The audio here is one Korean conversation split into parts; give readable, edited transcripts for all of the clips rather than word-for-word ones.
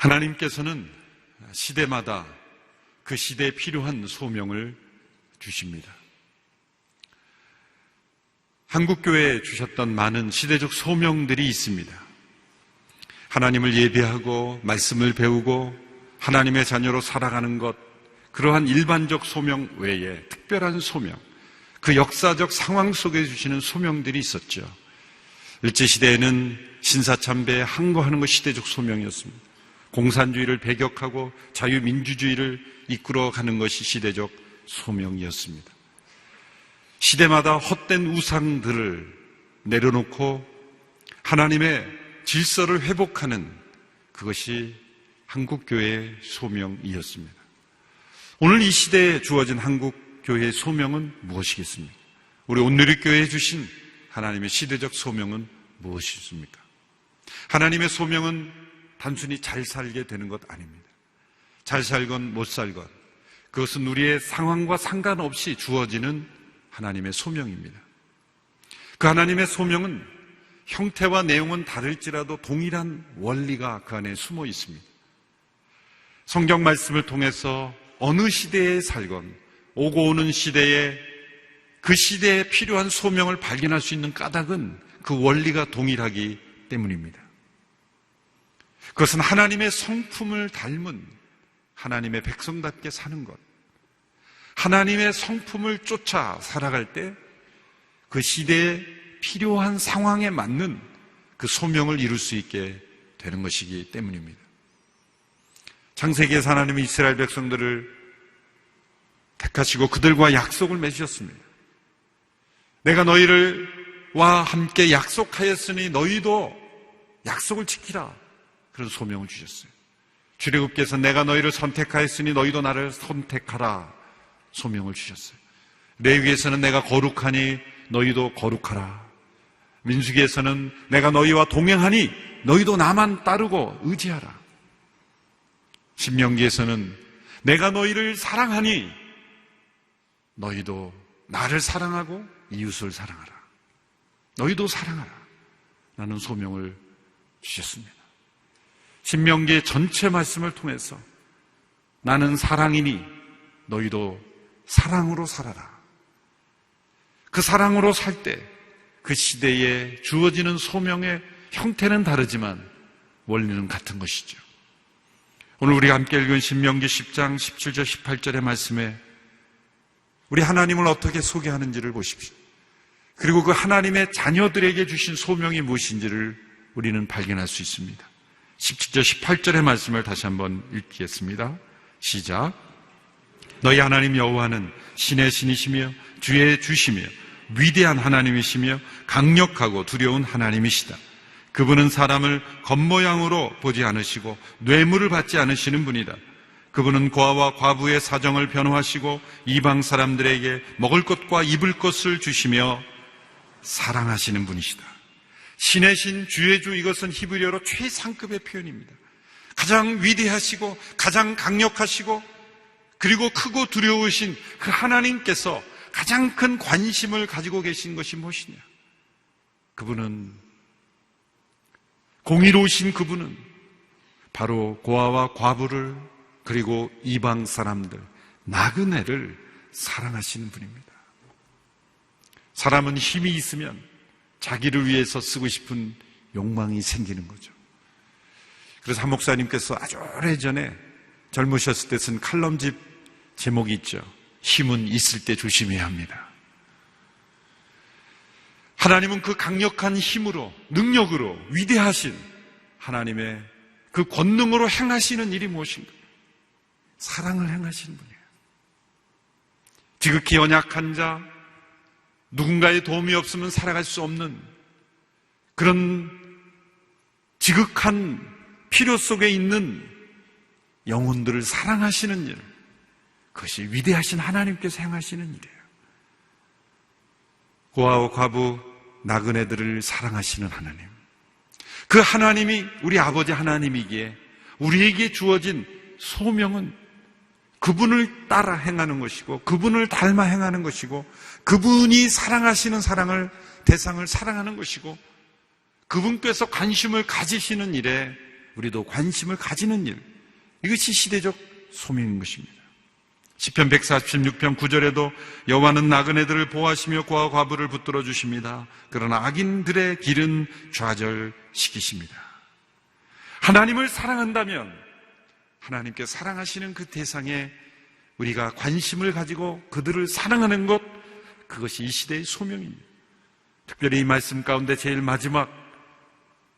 하나님께서는 시대마다 그 시대에 필요한 소명을 주십니다. 한국교회에 주셨던 많은 시대적 소명들이 있습니다. 하나님을 예배하고 말씀을 배우고 하나님의 자녀로 살아가는 것, 그러한 일반적 소명 외에 특별한 소명, 그 역사적 상황 속에 주시는 소명들이 있었죠. 일제시대에는 신사참배에 항거하는 것 시대적 소명이었습니다. 공산주의를 배격하고 자유민주주의를 이끌어가는 것이 시대적 소명이었습니다. 시대마다 헛된 우상들을 내려놓고 하나님의 질서를 회복하는 그것이 한국교회의 소명이었습니다. 오늘 이 시대에 주어진 한국교회의 소명은 무엇이겠습니까? 우리 온누리교회에 주신 하나님의 시대적 소명은 무엇이겠습니까? 하나님의 소명은 단순히 잘 살게 되는 것 아닙니다. 잘 살건 못 살건 그것은 우리의 상황과 상관없이 주어지는 하나님의 소명입니다. 그 하나님의 소명은 형태와 내용은 다를지라도 동일한 원리가 그 안에 숨어 있습니다. 성경 말씀을 통해서 어느 시대에 살건 오고 오는 시대에 그 시대에 필요한 소명을 발견할 수 있는 까닭은 그 원리가 동일하기 때문입니다. 그것은 하나님의 성품을 닮은 하나님의 백성답게 사는 것, 하나님의 성품을 쫓아 살아갈 때 그 시대에 필요한 상황에 맞는 그 소명을 이룰 수 있게 되는 것이기 때문입니다. 창세기에서 하나님이 이스라엘 백성들을 택하시고 그들과 약속을 맺으셨습니다. 내가 너희와 함께 약속하였으니 너희도 약속을 지키라. 그런 소명을 주셨어요. 출애굽기에서 내가 너희를 선택하였으니 너희도 나를 선택하라. 소명을 주셨어요. 레위기에서는 내가 거룩하니 너희도 거룩하라. 민수기에서는 내가 너희와 동행하니 너희도 나만 따르고 의지하라. 신명기에서는 내가 너희를 사랑하니 너희도 나를 사랑하고 이웃을 사랑하라. 너희도 사랑하라. 라는 소명을 주셨습니다. 신명기의 전체 말씀을 통해서 나는 사랑이니 너희도 사랑으로 살아라. 그 사랑으로 살 때 그 시대에 주어지는 소명의 형태는 다르지만 원리는 같은 것이죠. 오늘 우리가 함께 읽은 신명기 10장 17절 18절의 말씀에 우리 하나님을 어떻게 소개하는지를 보십시오. 그리고 그 하나님의 자녀들에게 주신 소명이 무엇인지를 우리는 발견할 수 있습니다. 17절 18절의 말씀을 다시 한번 읽겠습니다. 시작. 너희 하나님 여호와는 신의 신이시며 주의 주시며 위대한 하나님이시며 강력하고 두려운 하나님이시다. 그분은 사람을 겉모양으로 보지 않으시고 뇌물을 받지 않으시는 분이다. 그분은 고아와 과부의 사정을 변호하시고 이방 사람들에게 먹을 것과 입을 것을 주시며 사랑하시는 분이시다. 신의 신, 주의 주, 이것은 히브리어로 최상급의 표현입니다. 가장 위대하시고 가장 강력하시고 그리고 크고 두려우신 그 하나님께서 가장 큰 관심을 가지고 계신 것이 무엇이냐? 그분은, 공의로우신 그분은 바로 고아와 과부를 그리고 이방 사람들, 나그네를 사랑하시는 분입니다. 사람은 힘이 있으면 자기를 위해서 쓰고 싶은 욕망이 생기는 거죠. 그래서 한 목사님께서 아주 오래전에 젊으셨을 때 쓴 칼럼집 제목이 있죠. 힘은 있을 때 조심해야 합니다. 하나님은 그 강력한 힘으로, 능력으로, 위대하신 하나님의 그 권능으로 행하시는 일이 무엇인가? 사랑을 행하시는 분이에요. 지극히 연약한 자, 누군가의 도움이 없으면 살아갈 수 없는 그런 지극한 필요 속에 있는 영혼들을 사랑하시는 일, 그것이 위대하신 하나님께서 행하시는 일이에요. 고아와 과부, 나그네들을 사랑하시는 하나님, 그 하나님이 우리 아버지 하나님이기에 우리에게 주어진 소명은 그분을 따라 행하는 것이고 그분을 닮아 행하는 것이고 그분이 사랑하시는 대상을 사랑하는 것이고 그분께서 관심을 가지시는 일에 우리도 관심을 가지는 일, 이것이 시대적 소명인 것입니다. 시편 146편 9절에도 여호와는 나그네들을 보호하시며 고아 과부를 붙들어 주십니다. 그러나 악인들의 길은 좌절시키십니다. 하나님을 사랑한다면 하나님께 사랑하시는 그 대상에 우리가 관심을 가지고 그들을 사랑하는 것, 그것이 이 시대의 소명입니다. 특별히 이 말씀 가운데 제일 마지막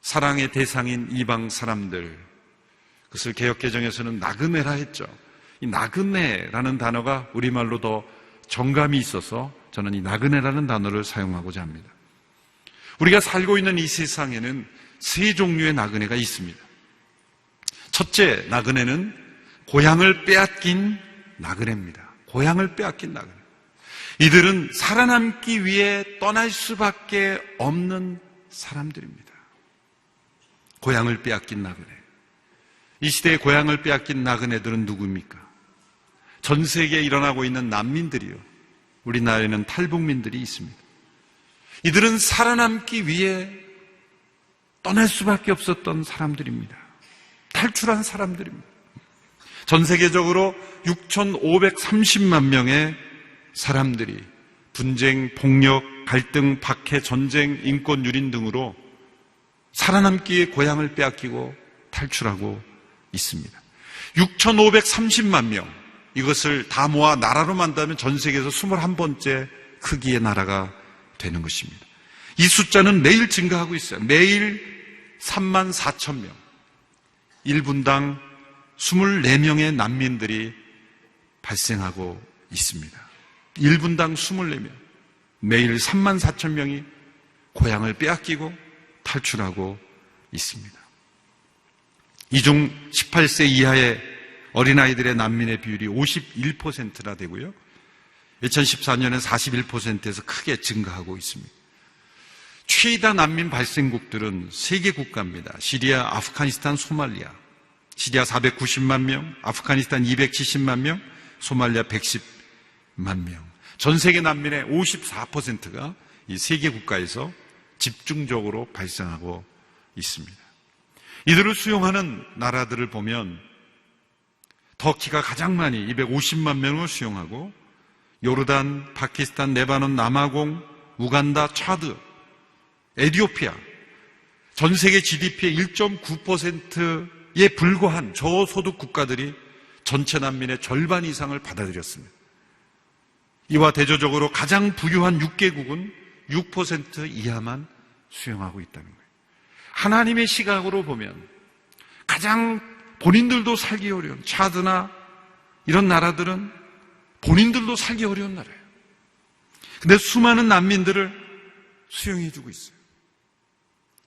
사랑의 대상인 이방 사람들, 그것을 개역개정에서는 나그네라 했죠. 이 나그네라는 단어가 우리말로 더 정감이 있어서 저는 이 나그네라는 단어를 사용하고자 합니다. 우리가 살고 있는 이 세상에는 세 종류의 나그네가 있습니다. 첫째 나그네는 고향을 빼앗긴 나그네입니다. 고향을 빼앗긴 나그네. 이들은 살아남기 위해 떠날 수밖에 없는 사람들입니다. 고향을 빼앗긴 나그네. 이 시대에 고향을 빼앗긴 나그네들은 누구입니까? 전 세계에 일어나고 있는 난민들이요, 우리나라에는 탈북민들이 있습니다. 이들은 살아남기 위해 떠날 수밖에 없었던 사람들입니다. 탈출한 사람들입니다. 전 세계적으로 6,530만 명의 사람들이 분쟁, 폭력, 갈등, 박해, 전쟁, 인권 유린 등으로 살아남기 위해 고향을 빼앗기고 탈출하고 있습니다. 6,530만 명, 이것을 다 모아 나라로 만들면 전 세계에서 21번째 크기의 나라가 되는 것입니다. 이 숫자는 매일 증가하고 있어요. 매일 34,000명, 1분당 24명의 난민들이 발생하고 있습니다. 1분당 24명, 매일 34,000명이 고향을 빼앗기고 탈출하고 있습니다. 이 중 18세 이하의 어린아이들의 난민의 비율이 51%나 되고요, 2014년엔 41%에서 크게 증가하고 있습니다. 최다 난민 발생국들은 3개 국가입니다. 시리아, 아프가니스탄, 소말리아. 시리아 490만 명, 아프가니스탄 270만 명, 소말리아 110만 명. 전 세계 난민의 54%가 이 3개 국가에서 집중적으로 발생하고 있습니다. 이들을 수용하는 나라들을 보면 터키가 가장 많이 250만 명을 수용하고, 요르단, 파키스탄, 레바논, 남아공, 우간다, 차드, 에티오피아, 전 세계 GDP의 1.9%에 불과한 저소득 국가들이 전체 난민의 절반 이상을 받아들였습니다. 이와 대조적으로 가장 부유한 6개국은 6% 이하만 수용하고 있다는 거예요. 하나님의 시각으로 보면 가장 본인들도 살기 어려운 차드나 이런 나라들은 본인들도 살기 어려운 나라예요. 근데 수많은 난민들을 수용해주고 있어요.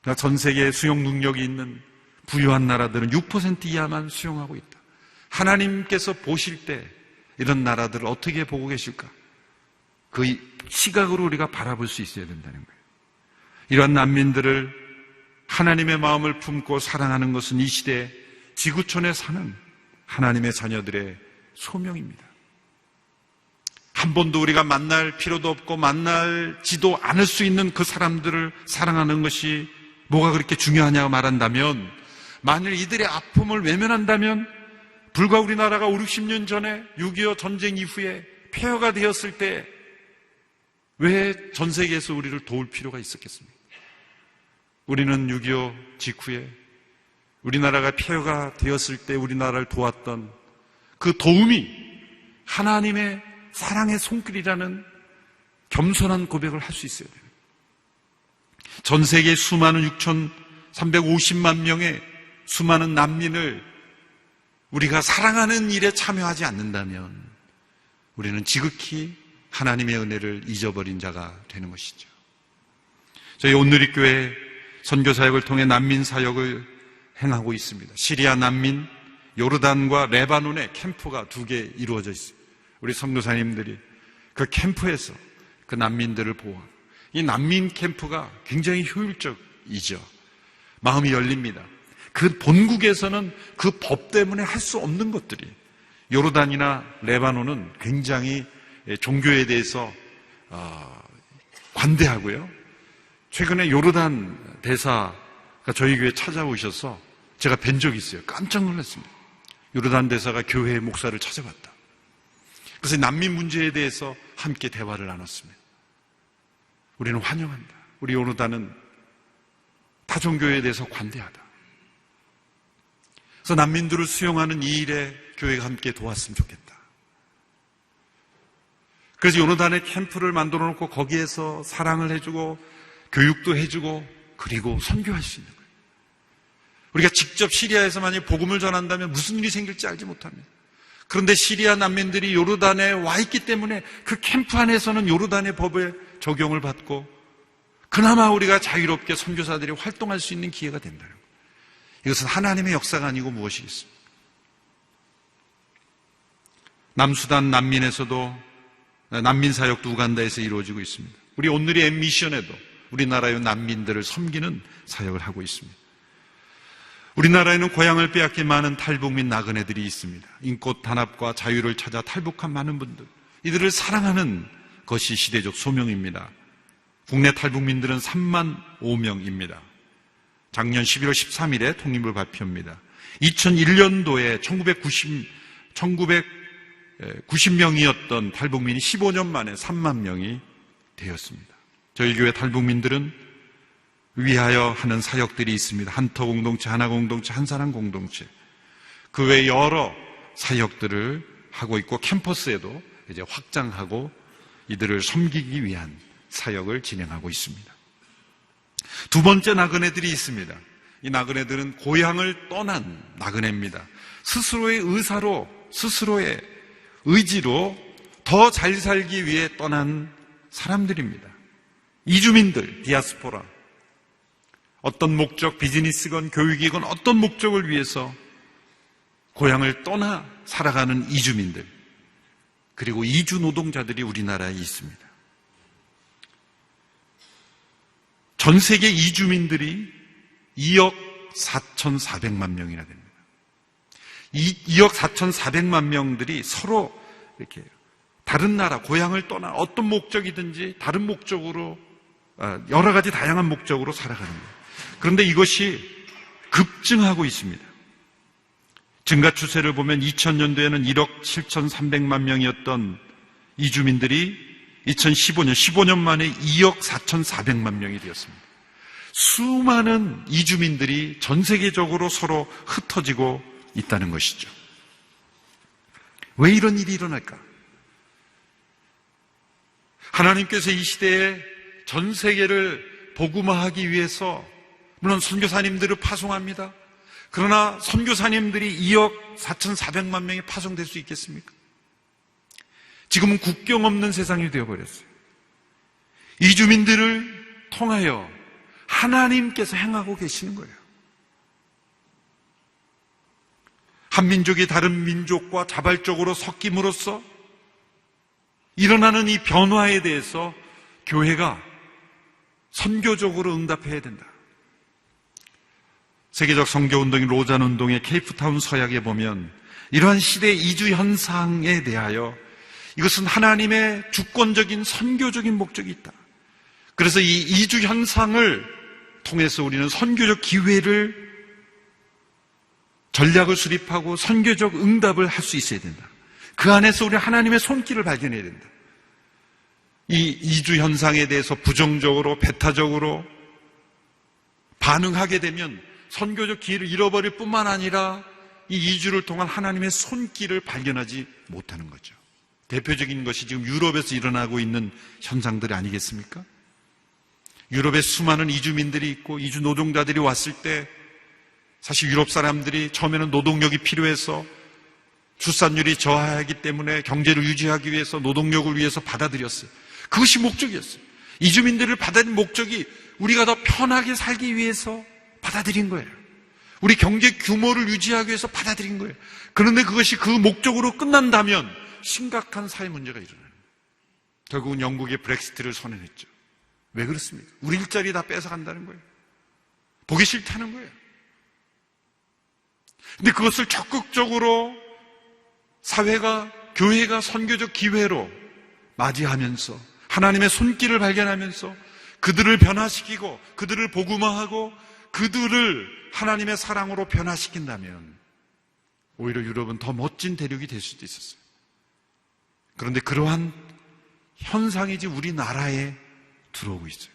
그러니까 전 세계에 수용 능력이 있는 부유한 나라들은 6% 이하만 수용하고 있다. 하나님께서 보실 때 이런 나라들을 어떻게 보고 계실까? 그 시각으로 우리가 바라볼 수 있어야 된다는 거예요. 이러한 난민들을 하나님의 마음을 품고 사랑하는 것은 이 시대에 지구촌에 사는 하나님의 자녀들의 소명입니다. 한 번도 우리가 만날 필요도 없고 만날지도 않을 수 있는 그 사람들을 사랑하는 것이 뭐가 그렇게 중요하냐고 말한다면, 만일 이들의 아픔을 외면한다면 불과 우리나라가 5, 60년 전에 6.25 전쟁 이후에 폐허가 되었을 때 왜 전 세계에서 우리를 도울 필요가 있었겠습니까? 우리는 6.25 직후에 우리나라가 폐허가 되었을 때 우리나라를 도왔던 그 도움이 하나님의 사랑의 손길이라는 겸손한 고백을 할 수 있어야 돼요. 전 세계 수많은 6,350만 명의 수많은 난민을 우리가 사랑하는 일에 참여하지 않는다면 우리는 지극히 하나님의 은혜를 잊어버린 자가 되는 것이죠. 저희 온누리교회 선교사역을 통해 난민 사역을 행하고 있습니다. 시리아 난민, 요르단과 레바논에 캠프가 2개 이루어져 있어요. 우리 선교사님들이 그 캠프에서 그 난민들을 보호하고, 이 난민 캠프가 굉장히 효율적이죠. 마음이 열립니다. 그 본국에서는 그 법 때문에 할 수 없는 것들이, 요르단이나 레바논은 굉장히 종교에 대해서 관대하고요. 최근에 요르단 대사가 저희 교회에 찾아오셔서 제가 뵌 적이 있어요. 깜짝 놀랐습니다. 요르단 대사가 교회의 목사를 찾아갔다. 그래서 난민 문제에 대해서 함께 대화를 나눴습니다. 우리는 환영한다. 우리 요르단은 타종교에 대해서 관대하다. 그래서 난민들을 수용하는 이 일에 교회가 함께 도왔으면 좋겠다. 그래서 요르단에 캠프를 만들어 놓고 거기에서 사랑을 해주고 교육도 해주고 그리고 선교할 수 있는 거예요. 우리가 직접 시리아에서 만약 복음을 전한다면 무슨 일이 생길지 알지 못합니다. 그런데 시리아 난민들이 요르단에 와 있기 때문에 그 캠프 안에서는 요르단의 법에 적용을 받고 그나마 우리가 자유롭게 선교사들이 활동할 수 있는 기회가 된다는 거예요. 이것은 하나님의 역사가 아니고 무엇이겠습니까? 남수단 난민에서도 난민 사역도 우간다에서 이루어지고 있습니다. 우리 오늘의 엠미션에도 우리나라의 난민들을 섬기는 사역을 하고 있습니다. 우리나라에는 고향을 빼앗긴 많은 탈북민 나그네들이 있습니다. 인권 단합과 자유를 찾아 탈북한 많은 분들, 이들을 사랑하는 것이 시대적 소명입니다. 국내 탈북민들은 3만 5명입니다. 작년 11월 13일에 통일부 발표입니다. 2001년도에 1990명이었던 탈북민이 15년 만에 3만 명이 되었습니다. 저희 교회 탈북민들은 위하여 하는 사역들이 있습니다. 한터 공동체, 하나 공동체, 한사랑 공동체. 그 외 여러 사역들을 하고 있고 캠퍼스에도 이제 확장하고 이들을 섬기기 위한 사역을 진행하고 있습니다. 두 번째 나그네들이 있습니다. 이 나그네들은 고향을 떠난 나그네입니다. 스스로의 의사로, 스스로의 의지로 더 잘 살기 위해 떠난 사람들입니다. 이주민들, 디아스포라. 어떤 목적, 비즈니스건 교육이건 어떤 목적을 위해서 고향을 떠나 살아가는 이주민들, 그리고 이주 노동자들이 우리나라에 있습니다. 전 세계 이주민들이 2억 4,400만 명이나 됩니다. 2억 4,400만 명들이 서로 이렇게 다른 나라, 고향을 떠나 어떤 목적이든지 다른 목적으로, 여러 가지 다양한 목적으로 살아가는 거예요. 그런데 이것이 급증하고 있습니다. 증가 추세를 보면 2000년도에는 1억 7,300만 명이었던 이주민들이 2015년, 15년 만에 2억 4,400만 명이 되었습니다. 수많은 이주민들이 전 세계적으로 서로 흩어지고 있다는 것이죠. 왜 이런 일이 일어날까? 하나님께서 이 시대에 전 세계를 복음화하기 위해서 물론 선교사님들을 파송합니다. 그러나 선교사님들이 2억 4,400만 명이 파송될 수 있겠습니까? 지금은 국경 없는 세상이 되어버렸어요. 이주민들을 통하여 하나님께서 행하고 계시는 거예요. 한 민족이 다른 민족과 자발적으로 섞임으로써 일어나는 이 변화에 대해서 교회가 선교적으로 응답해야 된다. 세계적 선교운동인 로잔운동의 케이프타운 서약에 보면 이러한 시대의 이주 현상에 대하여 이것은 하나님의 주권적인 선교적인 목적이 있다. 그래서 이 이주 현상을 통해서 우리는 선교적 기회를 전략을 수립하고 선교적 응답을 할 수 있어야 된다. 그 안에서 우리 하나님의 손길을 발견해야 된다. 이 이주 현상에 대해서 부정적으로 배타적으로 반응하게 되면 선교적 기회를 잃어버릴 뿐만 아니라 이 이주를 통한 하나님의 손길을 발견하지 못하는 거죠. 대표적인 것이 지금 유럽에서 일어나고 있는 현상들이 아니겠습니까? 유럽에 수많은 이주민들이 있고 이주 노동자들이 왔을 때 사실 유럽 사람들이 처음에는 노동력이 필요해서 출산율이 저하하기 때문에 경제를 유지하기 위해서 노동력을 위해서 받아들였어요. 그것이 목적이었어요. 이주민들을 받아들인 목적이 우리가 더 편하게 살기 위해서 받아들인 거예요. 우리 경제 규모를 유지하기 위해서 받아들인 거예요. 그런데 그것이 그 목적으로 끝난다면 심각한 사회 문제가 일어나요. 결국은 영국의 브렉시트를 선언했죠. 왜 그렇습니까? 우리 일자리 다 뺏어간다는 거예요. 보기 싫다는 거예요. 근데 그것을 적극적으로 사회가, 교회가 선교적 기회로 맞이하면서 하나님의 손길을 발견하면서 그들을 변화시키고 그들을 복음화하고 그들을 하나님의 사랑으로 변화시킨다면 오히려 유럽은 더 멋진 대륙이 될 수도 있었어요. 그런데 그러한 현상이 지금 우리나라에 들어오고 있어요.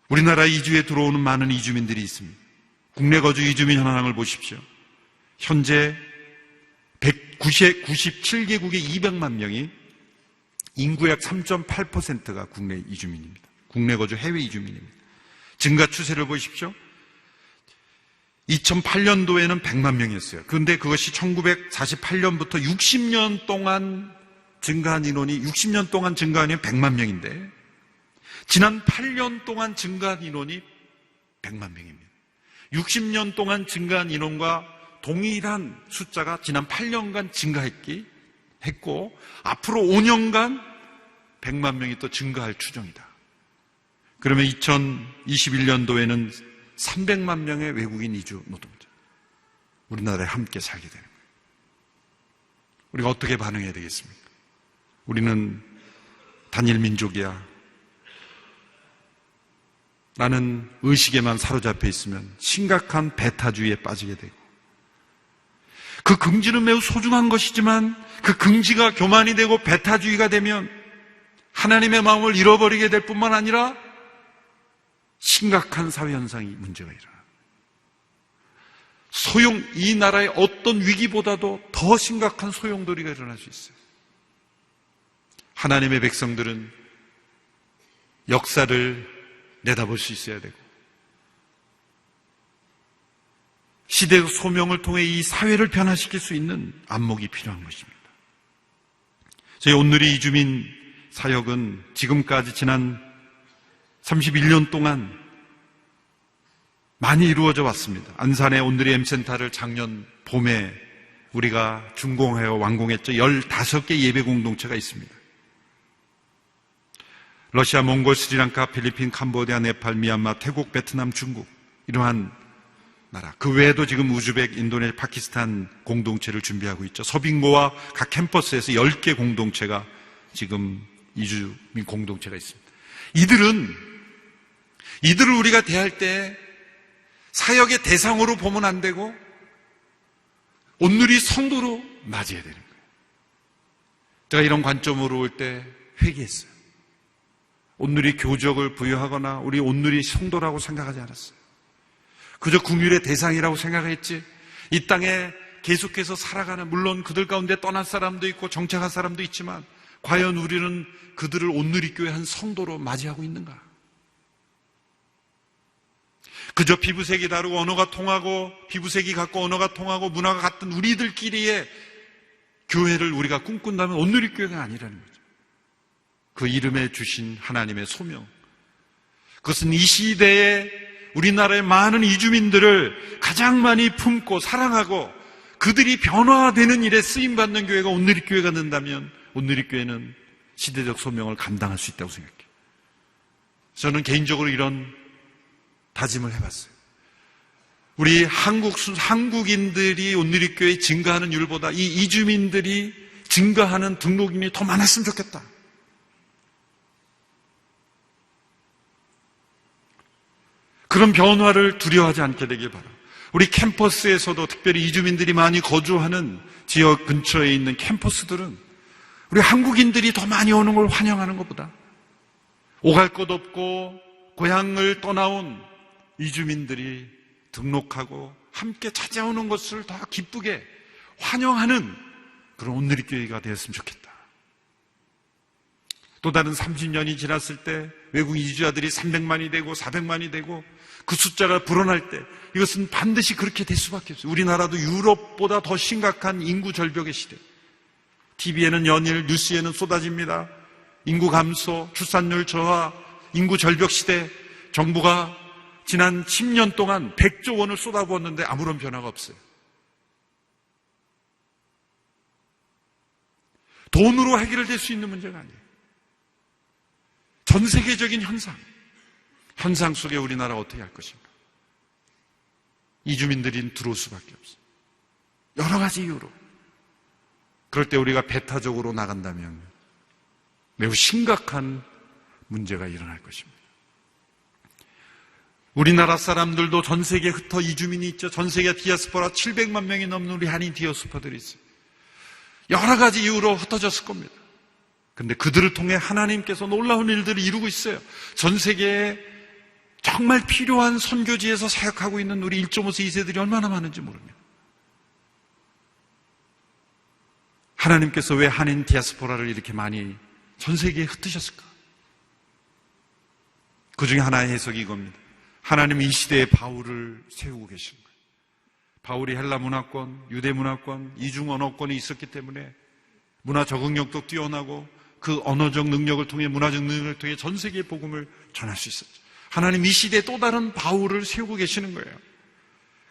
우리나라 이주에 들어오는 많은 이주민들이 있습니다. 국내 거주 이주민 현황을 보십시오. 현재 197개국의 200만 명이 인구의 약 3.8%가 국내 이주민입니다. 국내 거주 해외 이주민입니다. 증가 추세를 보십시오. 2008년도에는 100만 명이었어요. 그런데 그것이 1948년부터 60년 동안 증가한 인원이 100만 명인데 지난 8년 동안 증가한 인원이 100만 명입니다. 60년 동안 증가한 인원과 동일한 숫자가 지난 8년간 증가했고 앞으로 5년간 100만 명이 또 증가할 추정이다. 그러면 2021년도에는 300만 명의 외국인 이주 노동자 우리나라에 함께 살게 되는 거예요. 우리가 어떻게 반응해야 되겠습니까? 우리는 단일 민족이야 라는 의식에만 사로잡혀 있으면 심각한 배타주의에 빠지게 되고 그 긍지는 매우 소중한 것이지만 그 긍지가 교만이 되고 배타주의가 되면 하나님의 마음을 잃어버리게 될 뿐만 아니라 심각한 사회현상이 문제가 일어나요. 이 나라의 어떤 위기보다도 더 심각한 소용돌이가 일어날 수 있어요. 하나님의 백성들은 역사를 내다볼 수 있어야 되고 시대의 소명을 통해 이 사회를 변화시킬 수 있는 안목이 필요한 것입니다. 저희 온누리 이주민 사역은 지금까지 지난 31년 동안 많이 이루어져 왔습니다. 안산의 온누리 M센터를 작년 봄에 우리가 준공하여 완공했죠. 15개 예배 공동체가 있습니다. 러시아, 몽골, 스리랑카, 필리핀, 캄보디아, 네팔, 미얀마, 태국, 베트남, 중국 이러한 나라 그 외에도 지금 우즈벡, 인도네시아, 파키스탄 공동체를 준비하고 있죠. 서빙고와 각 캠퍼스에서 10개 공동체가 지금 이주민 공동체가 있습니다. 이들을 우리가 대할 때 사역의 대상으로 보면 안 되고 온누리 성도로 맞이해야 되는 거예요. 제가 이런 관점으로 올 때 회개했어요. 온누리 교적을 부여하거나 우리 온누리 성도라고 생각하지 않았어요. 그저 긍휼의 대상이라고 생각했지 이 땅에 계속해서 살아가는 물론 그들 가운데 떠난 사람도 있고 정착한 사람도 있지만 과연 우리는 그들을 온누리교회 한 성도로 맞이하고 있는가? 그저 피부색이 다르고 언어가 통하고 피부색이 같고 언어가 통하고 문화가 같은 우리들끼리의 교회를 우리가 꿈꾼다면 온누리교회가 아니라는 거죠. 그 이름에 주신 하나님의 소명 그것은 이 시대에 우리나라의 많은 이주민들을 가장 많이 품고 사랑하고 그들이 변화되는 일에 쓰임받는 교회가 온누리교회가 된다면 온누리교회는 시대적 소명을 감당할 수 있다고 생각해요. 저는 개인적으로 이런 다짐을 해봤어요. 우리 한국인들이 온누리교회에 증가하는 율보다 이 이주민들이 증가하는 등록인이 더 많았으면 좋겠다. 그런 변화를 두려워하지 않게 되길 바랍니다. 우리 캠퍼스에서도 특별히 이주민들이 많이 거주하는 지역 근처에 있는 캠퍼스들은 우리 한국인들이 더 많이 오는 걸 환영하는 것보다 오갈 것 없고 고향을 떠나온 이주민들이 등록하고 함께 찾아오는 것을 더 기쁘게 환영하는 그런 온누리교회가 되었으면 좋겠다. 또 다른 30년이 지났을 때 외국 이주자들이 300만이 되고 400만이 되고 그 숫자가 불어날 때 이것은 반드시 그렇게 될 수밖에 없어요. 우리나라도 유럽보다 더 심각한 인구 절벽의 시대. TV에는 연일 뉴스에는 쏟아집니다. 인구 감소, 출산율 저하, 인구 절벽 시대. 정부가 지난 10년 동안 100조 원을 쏟아부었는데 아무런 변화가 없어요. 돈으로 해결될 수 있는 문제가 아니에요. 전 세계적인 현상 속에 우리나라가 어떻게 할 것인가? 이주민들이 들어올 수밖에 없어요. 여러 가지 이유로. 그럴 때 우리가 배타적으로 나간다면 매우 심각한 문제가 일어날 것입니다. 우리나라 사람들도 전 세계에 흩어 이주민이 있죠. 전 세계 디아스포라 700만 명이 넘는 우리 한인 디아스포라들이 있어요. 여러 가지 이유로 흩어졌을 겁니다. 그런데 그들을 통해 하나님께서 놀라운 일들을 이루고 있어요. 전 세계에 정말 필요한 선교지에서 사역하고 있는 우리 1.5세 2세들이 얼마나 많은지 모릅니다. 하나님께서 왜 한인 디아스포라를 이렇게 많이 전 세계에 흩으셨을까? 그 중에 하나의 해석이 이겁니다. 하나님이 이 시대에 바울을 세우고 계신 거예요. 바울이 헬라 문화권, 유대 문화권, 이중 언어권이 있었기 때문에 문화 적응력도 뛰어나고 그 언어적 능력을 통해 문화적 능력을 통해 전 세계의 복음을 전할 수 있었죠. 하나님 이 시대에 또 다른 바울을 세우고 계시는 거예요.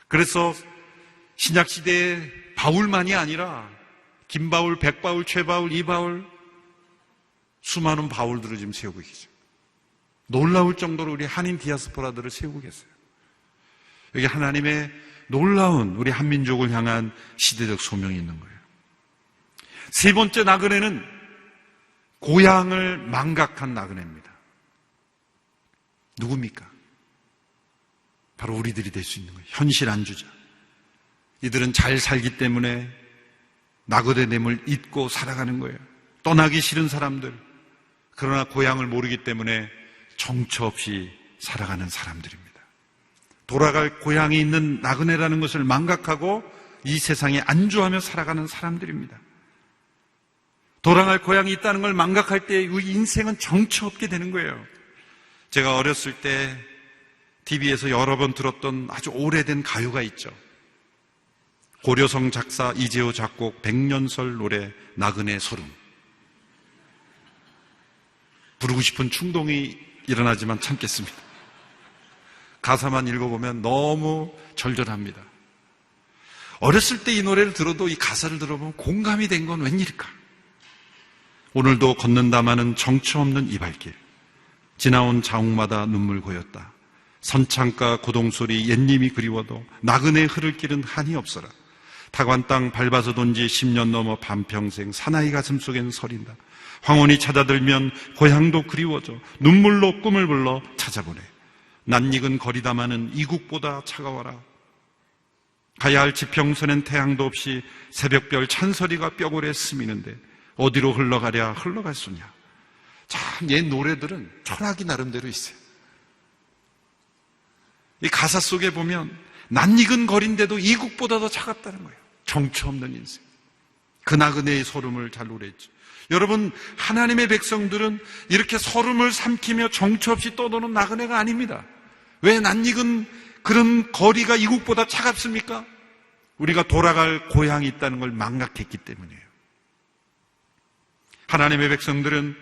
그래서 신약 시대에 바울만이 아니라 김바울, 백바울, 최바울, 이바울 수많은 바울들을 지금 세우고 계세요. 놀라울 정도로 우리 한인 디아스포라들을 세우고 계세요. 여기 하나님의 놀라운 우리 한민족을 향한 시대적 소명이 있는 거예요. 세 번째 나그네는 고향을 망각한 나그네입니다. 누굽니까? 바로 우리들이 될 수 있는 거예요. 현실 안주자. 이들은 잘 살기 때문에 나그네됨을 잊고 살아가는 거예요. 떠나기 싫은 사람들. 그러나 고향을 모르기 때문에 정처 없이 살아가는 사람들입니다. 돌아갈 고향이 있는 나그네라는 것을 망각하고 이 세상에 안주하며 살아가는 사람들입니다. 돌아갈 고향이 있다는 걸 망각할 때 우리 인생은 정처 없게 되는 거예요. 제가 어렸을 때 TV에서 여러 번 들었던 아주 오래된 가요가 있죠. 고려성 작사 이재호 작곡 백년설 노래 나그네 소름. 부르고 싶은 충동이 일어나지만 참겠습니다. 가사만 읽어보면 너무 절절합니다. 어렸을 때 이 노래를 들어도 이 가사를 들어보면 공감이 된 건 웬일일까? 오늘도 걷는다마는 정처 없는 이 발길. 지나온 자옥마다 눈물 고였다. 선창가 고동소리 옛님이 그리워도 나그네 흐를 길은 한이 없어라. 타관 땅 밟아서 돈 지 10년 넘어 반평생 사나이 가슴 속엔 서린다. 황혼이 찾아들면 고향도 그리워져 눈물로 꿈을 불러 찾아보내. 낯익은 거리다마는 이국보다 차가워라. 가야 할 지평선엔 태양도 없이 새벽별 찬소리가 뼈골에 스미는데 어디로 흘러가랴 흘러갈 수냐. 참 옛 노래들은 철학이 나름대로 있어요. 이 가사 속에 보면 낯익은 거리인데도 이국보다 더 차갑다는 거예요. 정처 없는 인생. 그 나그네의 소름을 잘 노래했죠. 여러분, 하나님의 백성들은 이렇게 소름을 삼키며 정처 없이 떠도는 나그네가 아닙니다. 왜 낯익은 그런 거리가 이국보다 차갑습니까? 우리가 돌아갈 고향이 있다는 걸 망각했기 때문이에요. 하나님의 백성들은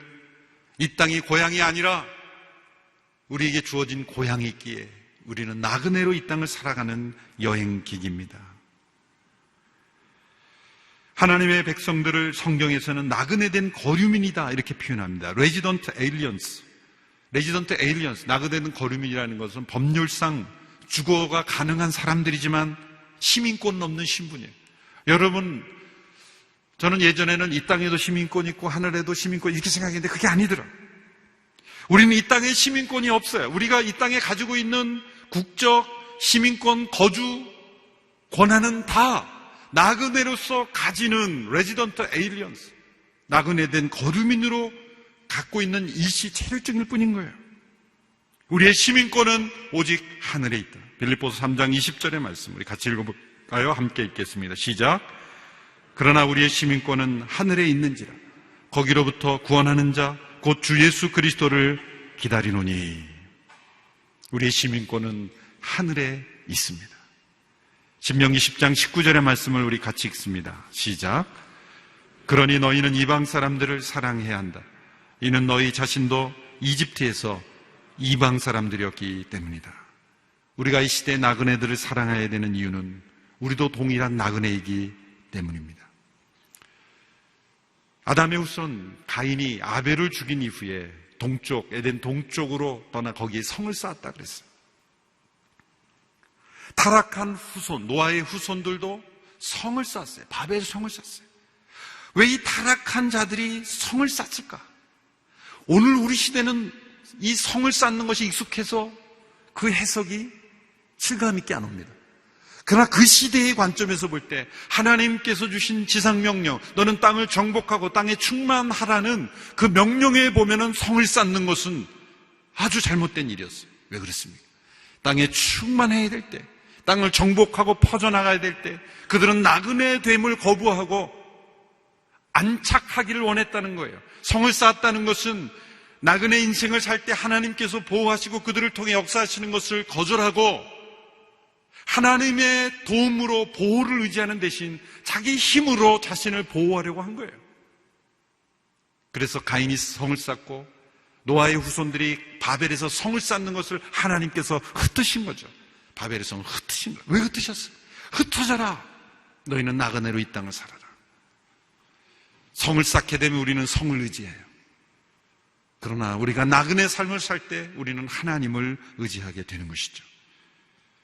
이 땅이 고향이 아니라 우리에게 주어진 고향이 있기에 우리는 나그네로 이 땅을 살아가는 여행객입니다. 하나님의 백성들을 성경에서는 나그네된 거류민이다 이렇게 표현합니다. 레지던트 에일리언스. 레지던트 에일리언스, 나그네된 거류민이라는 것은 법률상 주거가 가능한 사람들이지만 시민권 없는 신분이에요. 여러분, 저는 예전에는 이 땅에도 시민권 있고 하늘에도 시민권 이렇게 생각했는데 그게 아니더라. 우리는 이 땅에 시민권이 없어요. 우리가 이 땅에 가지고 있는 국적, 시민권, 거주 권한은 다 나그네로서 가지는 레지던트 에일리언스, 나그네된 거류민으로 갖고 있는 일시 체류증일 뿐인 거예요. 우리의 시민권은 오직 하늘에 있다. 빌립보서 3장 20절의 말씀 우리 같이 읽어볼까요? 함께 읽겠습니다. 시작. 그러나 우리의 시민권은 하늘에 있는지라 거기로부터 구원하는 자 곧 주 예수 그리스도를 기다리노니. 우리의 시민권은 하늘에 있습니다. 신명기 10장 19절의 말씀을 우리 같이 읽습니다. 시작. 그러니 너희는 이방 사람들을 사랑해야 한다. 이는 너희 자신도 이집트에서 이방 사람들이었기 때문이다. 우리가 이 시대의 나그네들을 사랑해야 되는 이유는 우리도 동일한 나그네이기 때문입니다. 아담의 후손 가인이 아벨을 죽인 이후에 동쪽, 에덴 동쪽으로 떠나 거기에 성을 쌓았다 그랬어요. 타락한 후손, 노아의 후손들도 성을 쌓았어요. 바벨 성을 쌓았어요. 왜 이 타락한 자들이 성을 쌓을까? 오늘 우리 시대는 이 성을 쌓는 것이 익숙해서 그 해석이 실감 있게 안 옵니다. 그러나 그 시대의 관점에서 볼 때 하나님께서 주신 지상명령, 너는 땅을 정복하고 땅에 충만하라는 그 명령에 보면은 성을 쌓는 것은 아주 잘못된 일이었어요. 왜 그렇습니까? 땅에 충만해야 될 때, 땅을 정복하고 퍼져나가야 될 때 그들은 나그네 됨을 거부하고 안착하기를 원했다는 거예요. 성을 쌓았다는 것은 나그네 인생을 살 때 하나님께서 보호하시고 그들을 통해 역사하시는 것을 거절하고 하나님의 도움으로 보호를 의지하는 대신 자기 힘으로 자신을 보호하려고 한 거예요. 그래서 가인이 성을 쌓고 노아의 후손들이 바벨에서 성을 쌓는 것을 하나님께서 흩으신 거죠. 바벨의 성을 흩으신 거예요. 왜 흩으셨어요? 흩어져라. 너희는 나그네로 이 땅을 살아라. 성을 쌓게 되면 우리는 성을 의지해요. 그러나 우리가 나그네 삶을 살 때 우리는 하나님을 의지하게 되는 것이죠.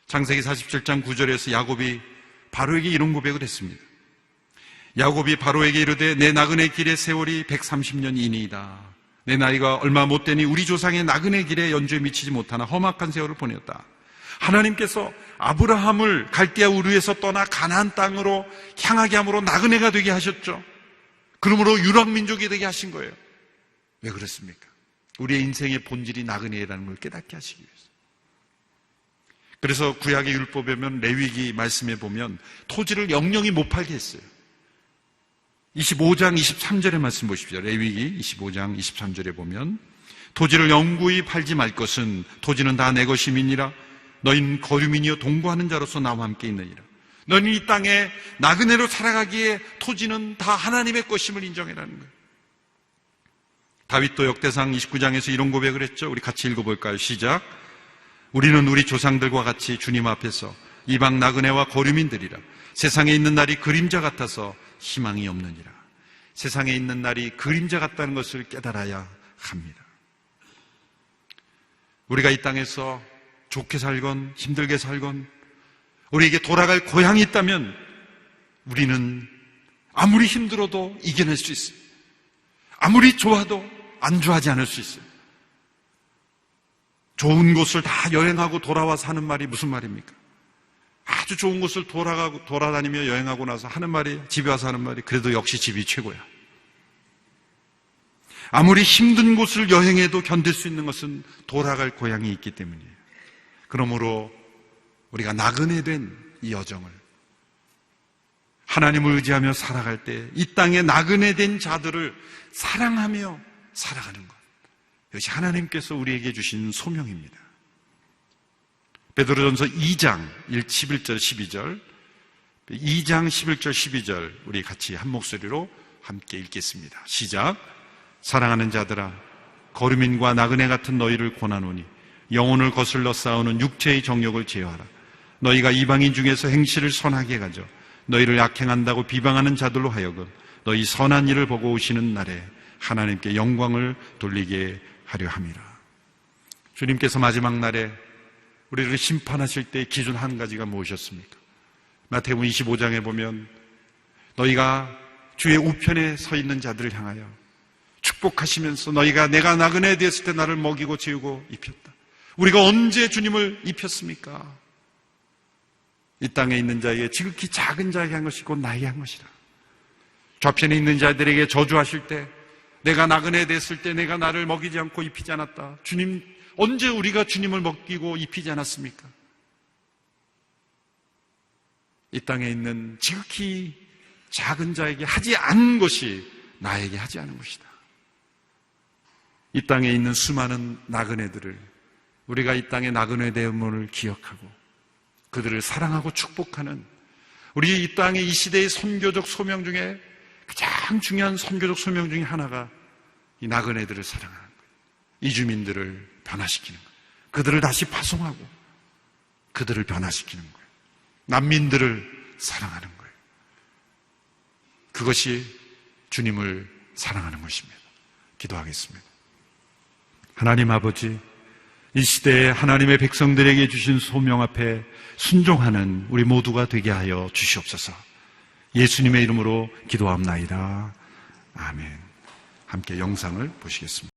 창세기 47장 9절에서 야곱이 바로에게 이런 고백을 했습니다. 야곱이 바로에게 이르되 내 나그네 길의 세월이 130년이니이다. 내 나이가 얼마 못 되니 우리 조상의 나그네 길에 연주에 미치지 못하나 험악한 세월을 보내었다. 하나님께서 아브라함을 갈대아 우르에서 떠나 가나안 땅으로 향하게 함으로 나그네가 되게 하셨죠. 그러므로 유랑민족이 되게 하신 거예요. 왜 그렇습니까? 우리의 인생의 본질이 나그네라는 걸 깨닫게 하시기 위해서. 그래서 구약의 율법에 보면 레위기 말씀에 보면 토지를 영영이 못 팔게 했어요. 25장 23절의 말씀 보십시오. 레위기 25장 23절에 보면 토지를 영구히 팔지 말 것은 토지는 다 내 것임이니라. 너희는 거류민이여 동거하는 자로서 나와 함께 있느니라. 너희는 이 땅에 나그네로 살아가기에 토지는 다 하나님의 것임을 인정해라는 거예요. 다윗도 역대상 29장에서 이런 고백을 했죠. 우리 같이 읽어볼까요? 시작. 우리는 우리 조상들과 같이 주님 앞에서 이방 나그네와 거류민들이라. 세상에 있는 날이 그림자 같아서 희망이 없느니라. 세상에 있는 날이 그림자 같다는 것을 깨달아야 합니다. 우리가 이 땅에서 좋게 살건 힘들게 살건 우리에게 돌아갈 고향이 있다면 우리는 아무리 힘들어도 이겨낼 수 있어요. 아무리 좋아도 안주하지 않을 수 있어요. 좋은 곳을 다 여행하고 돌아와서 하는 말이 무슨 말입니까? 아주 좋은 곳을 돌아다니며 여행하고 나서 하는 말이, 집에 와서 하는 말이 그래도 역시 집이 최고야. 아무리 힘든 곳을 여행해도 견딜 수 있는 것은 돌아갈 고향이 있기 때문이에요. 그러므로 우리가 나그네 된 이 여정을 하나님을 의지하며 살아갈 때 이 땅에 나그네 된 자들을 사랑하며 살아가는 것, 이것이 하나님께서 우리에게 주신 소명입니다. 베드로전서 2장 11절 12절 2장 11절 12절 우리 같이 한 목소리로 함께 읽겠습니다. 시작. 사랑하는 자들아, 거류민과 나그네 같은 너희를 권하노니 영혼을 거슬러 싸우는 육체의 정욕을 제어하라. 너희가 이방인 중에서 행실을 선하게 가져 너희를 악행한다고 비방하는 자들로 하여금 너희 선한 일을 보고 오시는 날에 하나님께 영광을 돌리게 하려 함이라. 주님께서 마지막 날에 우리를 심판하실 때 기준 한 가지가 무엇이었습니까? 마태복음 25장에 보면 너희가 주의 우편에 서 있는 자들을 향하여 축복하시면서 너희가 내가 나그네 되었을 때 나를 먹이고 재우고 입혔다. 우리가 언제 주님을 입혔습니까? 이 땅에 있는 자에게 지극히 작은 자에게 한 것이 곧 나에게 한 것이라. 좌편에 있는 자들에게 저주하실 때 내가 나그네 됐을 때 내가 나를 먹이지 않고 입히지 않았다. 주님, 언제 우리가 주님을 먹이고 입히지 않았습니까? 이 땅에 있는 지극히 작은 자에게 하지 않은 것이 나에게 하지 않은 것이다. 이 땅에 있는 수많은 나그네들을 우리가 이 땅의 나그네 대음을 기억하고 그들을 사랑하고 축복하는 우리 이 땅의 이 시대의 선교적 소명 중에 가장 중요한 선교적 소명 중에 하나가 이 나그네들을 사랑하는 거예요. 이주민들을 변화시키는 거예요. 그들을 다시 파송하고 그들을 변화시키는 거예요. 난민들을 사랑하는 거예요. 그것이 주님을 사랑하는 것입니다. 기도하겠습니다. 하나님 아버지, 이 시대에 하나님의 백성들에게 주신 소명 앞에 순종하는 우리 모두가 되게 하여 주시옵소서. 예수님의 이름으로 기도합나이다. 아멘. 함께 영상을 보시겠습니다.